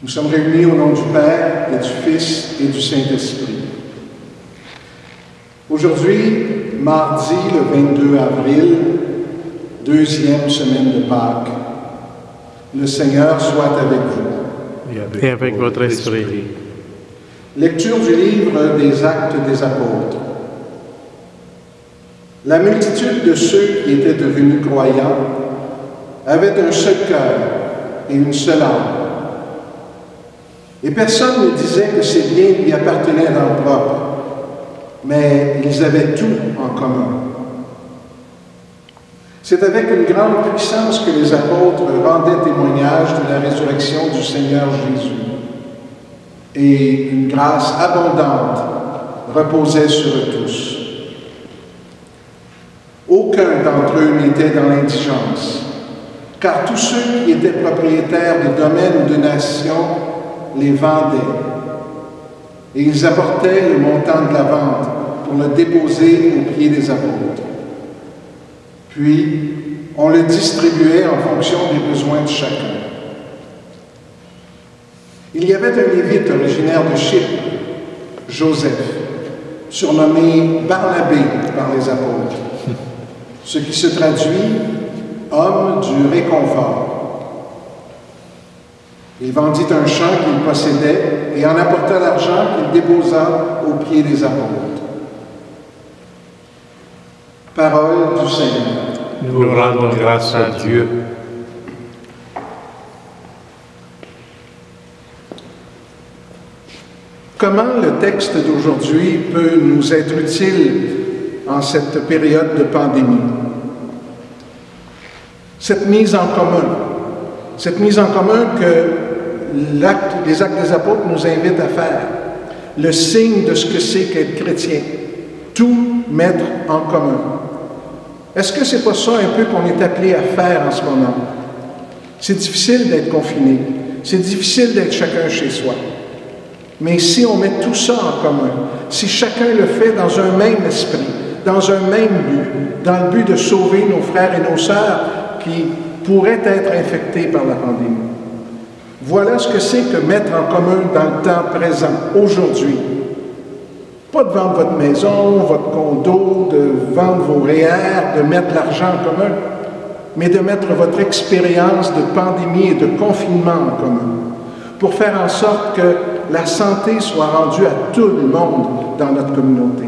Nous sommes réunis au nom du Père et du Fils et du Saint-Esprit. Aujourd'hui, mardi le 22 avril, deuxième semaine de Pâques, le Seigneur soit avec vous. Et avec votre esprit. Lecture du livre des Actes des Apôtres. La multitude de ceux qui étaient devenus croyants avait un seul cœur et une seule âme. Et personne ne disait que ses biens lui appartenaient en propre, mais ils avaient tout en commun. C'est avec une grande puissance que les apôtres rendaient témoignage de la résurrection du Seigneur Jésus. Et une grâce abondante reposait sur eux tous. Aucun d'entre eux n'était dans l'indigence, car tous ceux qui étaient propriétaires de domaines ou de nations les vendaient. Et ils apportaient le montant de la vente pour le déposer aux pieds des apôtres. Puis, on le distribuait en fonction des besoins de chacun. Il y avait un Lévite originaire de Chypre, Joseph, surnommé Barnabé par les apôtres, ce qui se traduit « homme du réconfort ». Il vendit un champ qu'il possédait et en apporta l'argent qu'il déposa aux pieds des apôtres. Parole du Seigneur. Nous rendons grâce à Dieu. Comment le texte d'aujourd'hui peut nous être utile en cette période de pandémie? Cette mise en commun que les Actes des Apôtres nous invitent à faire, le signe de ce que c'est qu'être chrétien, tout mettre en commun. Est-ce que c'est pas ça un peu qu'on est appelé à faire en ce moment? C'est difficile d'être confiné, c'est difficile d'être chacun chez soi. Mais si on met tout ça en commun, si chacun le fait dans un même esprit, dans un même but, dans le but de sauver nos frères et nos sœurs qui pourraient être infectés par la pandémie. Voilà ce que c'est que mettre en commun dans le temps présent, aujourd'hui. Pas de vendre votre maison, votre condo, de vendre vos REER, de mettre l'argent en commun, mais de mettre votre expérience de pandémie et de confinement en commun, pour faire en sorte que la santé soit rendue à tout le monde dans notre communauté.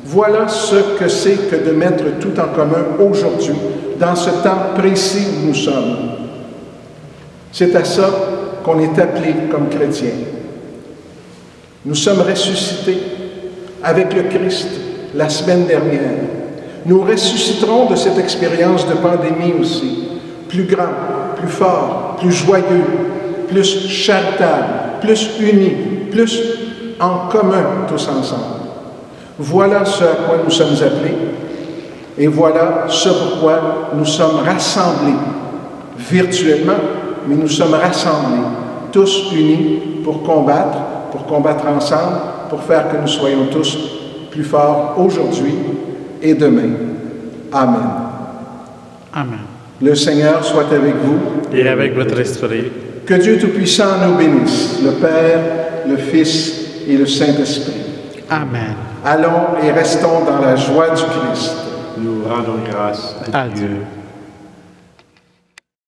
Voilà ce que c'est que de mettre tout en commun aujourd'hui, dans ce temps précis où nous sommes. C'est à ça qu'on est appelé comme chrétiens. Nous sommes ressuscités avec le Christ la semaine dernière. Nous ressusciterons de cette expérience de pandémie aussi, plus grand, plus fort, plus joyeux, plus charitable, plus unis, plus en commun tous ensemble. Voilà ce à quoi nous sommes appelés et voilà ce pourquoi nous sommes rassemblés virtuellement, mais nous sommes rassemblés, tous unis pour combattre ensemble, pour faire que nous soyons tous plus forts aujourd'hui et demain. Amen. Amen. Le Seigneur soit avec vous. Et avec votre esprit. Que Dieu Tout-Puissant nous bénisse, le Père, le Fils et le Saint-Esprit. Amen. Allons et restons dans la joie du Christ. Nous rendons grâce à Dieu.